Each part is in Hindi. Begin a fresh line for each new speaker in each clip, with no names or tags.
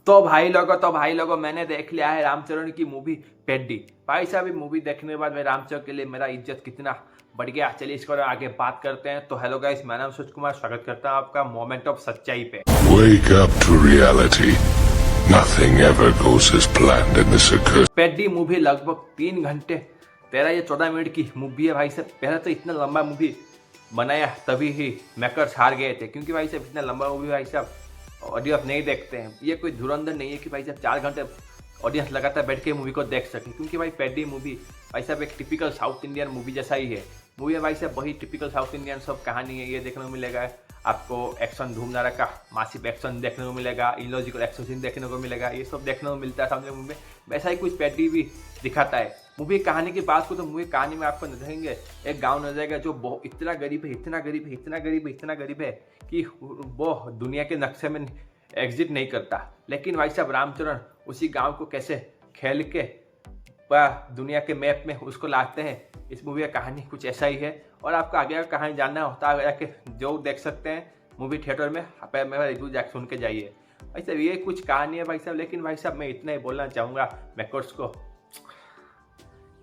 तो भाई लोगों मैंने देख लिया है रामचरण की मूवी पेड्डी। भाई साहब ये मूवी देखने के बाद मैं रामचरण के लिए मेरा इज्जत कितना बढ़ गया। चलिए इसको आगे बात करते हैं। तो हेलो गाइस, मेरा नाम सूरज कुमार, स्वागत करता हूं आपका मोमेंट ऑफ सच्चाई पे।
Wake up to reality. Nothing ever goes as planned in this accursed.
Peddie movie लगभग 3 घंटे 13 या 14 मिनट की मूवी है भाई साहब। पहले तो इतना लंबा मूवी बनाया तभी ही मेकर्स हार गए थे, क्योंकि भाई साहब इतना लंबा मूवी भाई साहब ऑडियंस नहीं देखते हैं। ये कोई धुरंधर नहीं है कि भाई साहब 4 घंटे ऑडियंस लगातार बैठ के मूवी को देख सके, क्योंकि भाई पेड्डी मूवी भाई साहब एक टिपिकल साउथ इंडियन मूवी जैसा ही है। मूवी है भाई साहब वही टिपिकल साउथ इंडियन सब कहानी है। ये देखने को मिलेगा आपको एक्शन धूम धड़ाका मासिव एक्शन देखने को मिलेगा, इलॉजिकल एक्शन सीन देखने को मिलेगा, ये सब देखने को मिलता है सामने मूवी में। वैसा ही कुछ पेड्डी भी दिखाता है। मूवी कहानी की बात को तो मूवी कहानी में आपको देखेंगे एक गांव नजर आएगा जो बहुत इतना गरीब है, इतना गरीब है, इतना गरीब है, इतना गरीब है कि वो दुनिया के नक्शे में एग्जिट नहीं करता। लेकिन भाई साहब रामचरण उसी गांव को कैसे खेल के दुनिया के मैप में उसको लाते हैं। इस मूवी का कहानी कुछ ऐसा ही है। और आपको आगे का कहानी जानना होता है जाके जो देख सकते हैं मूवी थिएटर में, आप मेरा रिव्यू जाके सुन के जाइए। भाई साहब ये कुछ कहानी है भाई साहब। लेकिन भाई साहब मैं इतना ही बोलना चाहूँगा मेकर्स को,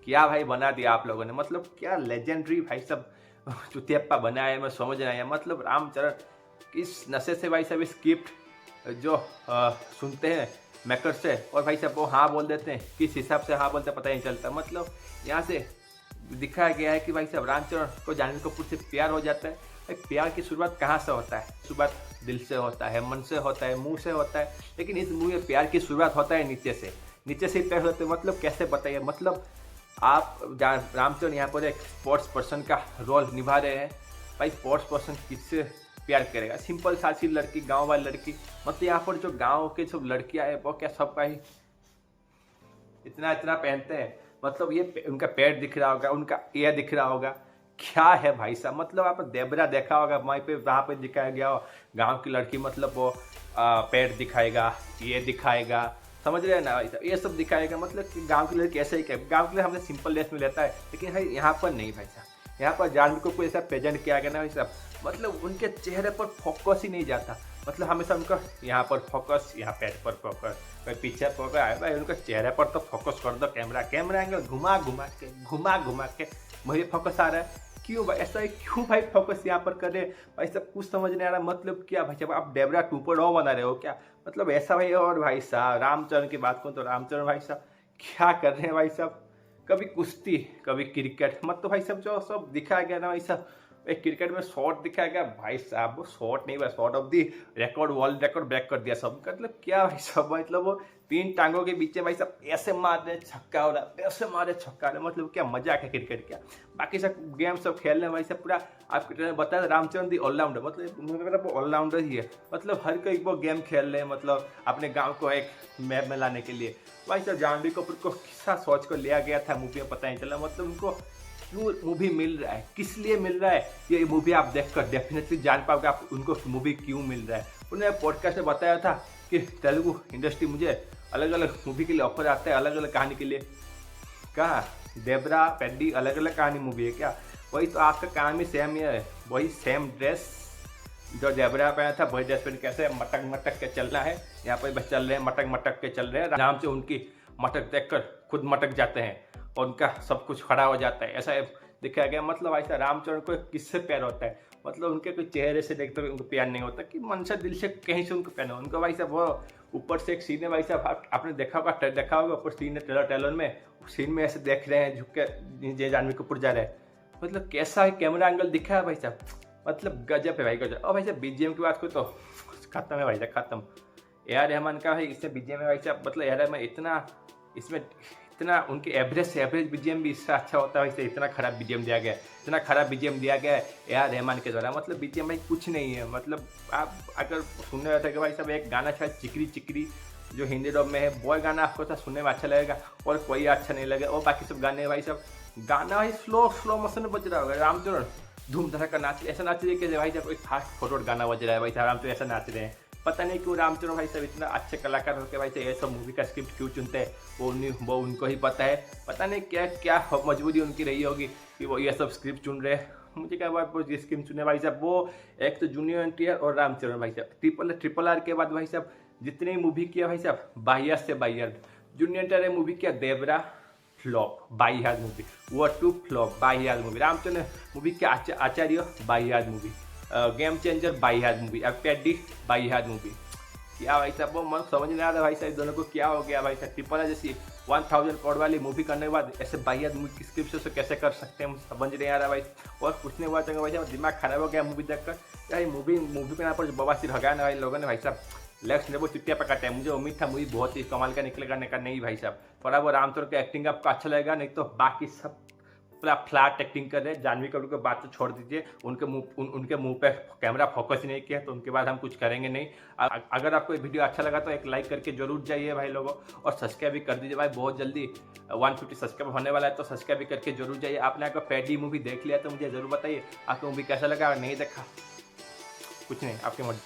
क्या भाई बना दिया आप लोगों ने। मतलब क्या लेजेंडरी भाई साहब चुतियप्पा बनाया है, मैं समझ नहीं आया। मतलब रामचरण किस नशे से भाई साहब स्क्रिप्ट जो सुनते हैं मेकर से और भाई साहब वो हाँ बोल देते हैं, किस हिसाब से हाँ बोलते पता नहीं चलता। मतलब यहाँ से दिखाया गया है कि भाई साहब रामचरण को जानवी कपूर से प्यार हो जाता है। भाई प्यार की शुरुआत कहाँ से होता है? शुरुआत दिल से होता है, मन से होता है, मुंह से होता है। लेकिन इस मूवी में प्यार की शुरुआत होता है नीचे से। नीचे से प्यार होते हैं मतलब कैसे बताइए। मतलब आप रामचरण यहाँ पर एक स्पोर्ट्स पर्सन का रोल निभा रहे हैं। भाई स्पोर्ट्स पर्सन किससे प्यार करेगा? सिंपल सासी लड़की, गांव वाली लड़की। मतलब यहाँ पर जो गांव के सब लड़कियां है वो क्या सबका ही इतना इतना पहनते हैं। मतलब ये उनका पैर दिख रहा होगा, उनका ये दिख रहा होगा, क्या है भाई साहब। मतलब आप देबरा देखा होगा वहीं पे, वहाँ पे दिखाया गया हो गांव की लड़की, मतलब वो पैर दिखाएगा, ये दिखाएगा, समझ रहे हैं ना भाई साहब, ये सब दिखाएगा। मतलब कि गांव की लड़की ऐसा ही क्या, गांव के लिए हमने सिंपल ड्रेस में लेता है। लेकिन भाई यहाँ पर नहीं भाई साहब, यहाँ पर जानवी को कोई ऐसा प्रेजेंट किया गया ना भाई साहब। मतलब उनके चेहरे पर फोकस ही नहीं जाता। मतलब हमेशा उनका यहाँ पर फोकस, यहाँ पैर पर फोकस, कोई पीछे फोकस आए भाई, उनका चेहरे पर तो फोकस कर दो। कैमरा एंगल घुमा घुमा के वही फोकस आ रहा है। क्यों भाई ऐसा है? क्यों भाई फोकस यहाँ पर कर रहे भाई सब? कुछ समझ नहीं आ रहा। मतलब क्या भाई साहब आप डेबरा 2.0 बना रहे हो क्या? मतलब ऐसा भाई। और भाई साहब रामचरण की बात करूँ तो रामचरण भाई साहब क्या कर रहे हैं भाई साहब? कभी कुश्ती, कभी क्रिकेट। मतलब भाई साहब जो सब दिखाया गया ना भाई साहब, एक क्रिकेट में शॉट दिखाया गया भाई साहब, वो शॉट नहीं हुआ, shot of the record, world record break कर दिया सब। मतलब क्या भाई साहब, मतलब वो 3 टांगों के बीच में भाई साहब ऐसे मार रहे छक्का हो रहा, ऐसे मारे छक्का हो रहा। मतलब क्या मजाक है क्रिकेट क्या। बाकी सब गेम सब खेल रहे हैं भाई साहब पूरा। आपको बताया रामचरण दी ऑलराउंडर, मतलब वो ऑलराउंडर ही है। मतलब हर कोई वो गेम खेल रहे हैं, मतलब अपने गाँव को एक मैप में लाने के लिए। भाई साहब जानवी कपूर को किस्सा सोच कर लिया गया था मूवी में, पता नहीं चला। मतलब उनको क्यों मूवी मिल रहा है, किस लिए मिल रहा है, ये मूवी आप देखकर डेफिनेटली जान पाओगे आप उनको मूवी क्यों मिल रहा है। उन्होंने पॉडकास्ट में बताया था कि तेलुगु इंडस्ट्री मुझे अलग अलग मूवी के लिए ऑफर आता है, अलग अलग कहानी के लिए। कहाँ देबरा पेड्डी अलग अलग कहानी मूवी है क्या? वही तो आपका काम ही सेम है, वही सेम ड्रेस जो देबरा पहना था वही ड्रेस पहन कैसे मटक मटक के चलना है। यहाँ पर बस चल रहे हैं, मटक मटक के चल रहे हैं। आराम से उनकी मटक देखकर खुद मटक जाते हैं और उनका सब कुछ खड़ा हो जाता है, ऐसा दिखाया गया। मतलब ऐसा रामचरण को किससे प्यार होता है? मतलब उनके कोई चेहरे से देखते हुए उनको प्यार नहीं होता कि मन से दिल से कहीं से उनको प्यार हो। उनको भाई साहब वो ऊपर से एक सीन है भाई साहब, आपने देखा होगा ऊपर सीन है ट्रेलर में, सीन में ऐसे देख रहे हैं झुक के जय जानवी कपूर जा रहे हैं। मतलब कैसा है कैमरा एंगल दिखा है भाई साहब, मतलब गजब है भाई गजब। और भाई साहब बीजीएम की बात करो तो खत्म है भाई साहब, खत्म। ए आर रहमान का है इससे बीजीएम है भाई साहब। मतलब ए आर रहमान इतना इसमें इतना उनके एवरेज से एवरेज बीजीएम भी इससे अच्छा होता है वैसे इतना खराब बीजीएम दिया गया है, इतना खराब बीजीएम दिया गया है ए आर रहमान के द्वारा। मतलब बीजीएम भाई कुछ नहीं है। मतलब आप अगर सुनने रहे थे कि भाई साहब एक गाना शायद चिकरी चिकरी जो हिंदी डब में है, वो गाना आपको तो सुनने में अच्छा लगेगा और कोई अच्छा नहीं लगेगा। और बाकी सब गाने भाई साहब गाना भाई स्लो मोशन में बज रहा होगा। रामचरण धूम धड़का नाच ऐसा नाच रहे कि भाई साहब कोई फास्ट फॉरवर्ड गाना बज रहा है भाई साहब, रामचरण ऐसा नाच रहे हैं। पता नहीं क्यों रामचरण भाई साहब इतना अच्छे कलाकार होकर भाई साहब ये सब मूवी का स्क्रिप्ट क्यों चुनते हैं, वो उनको ही पता है। पता नहीं क्या क्या मजबूरी उनकी रही होगी कि वो ये सब स्क्रिप्ट चुन रहे हैं। मुझे क्या बात वो स्क्रिप्ट चुने भाई साहब, वो एक तो जूनियर एनटीआर और रामचरण भाई साहब। ट्रिपल आर के बाद भाई साहब जितने मूवी किया भाई साहब बाहिया से बाहिया। जूनियर एनटीआर ने मूवी किया देवरा फ्लॉप बाहियात मूवी, वॉर 2 फ्लॉप बाहियात मूवी, रामचंद्र मूवी किया आचार्य बाहियात मूवी, गेम चेंजर बाहियात मूवी, पेडी बाहियात मूवी। क्या भाई साहब वो मन समझ नहीं आ रहा भाई साहब दोनों को क्या हो गया भाई साहब। ट्रिपल जैसी 1000 करोड़ वाली मूवी करने के बाद ऐसे बाहियात मूवी की स्क्रिप्ट से कैसे कर सकते हैं समझ नहीं आ रहा भाई। और कुछ नहीं हुआ चंगा भाई साहब, दिमाग खराब हो गया मूवी देखकर। यार मूवी के नाम पर जो बवासीर भगाया ना भाई लोगों ने भाई साहब, लेग्स ने वो चुटिया पकाते हैं। मुझे उम्मीद था मूवी बहुत ही कमाल का निकलेगा नहीं भाई साहब। थोड़ा वो रामचंद्र की एक्टिंग आपको अच्छा लगेगा, नहीं तो बाकी सब पूरा फ्लैट एक्टिंग कर रहे हैं। जानवी कपूर की बात तो छोड़ दीजिए, उनके मुंह पे कैमरा फोकस ही नहीं किया, तो उनके बाद हम कुछ करेंगे नहीं। अगर आपको ये वीडियो अच्छा लगा तो एक लाइक करके जरूर जाइए भाई लोगों, और सब्सक्राइब भी कर दीजिए भाई। बहुत जल्दी 150 सब्सक्राइब होने वाला है, तो सब्सक्राइब भी करके जरूर जाइए। आपने अगर पेडी मूवी देख लिया तो मुझे जरूर बताइए आपको मूवी कैसा लगा। अगर नहीं देखा कुछ नहीं, आपकी मर्जी।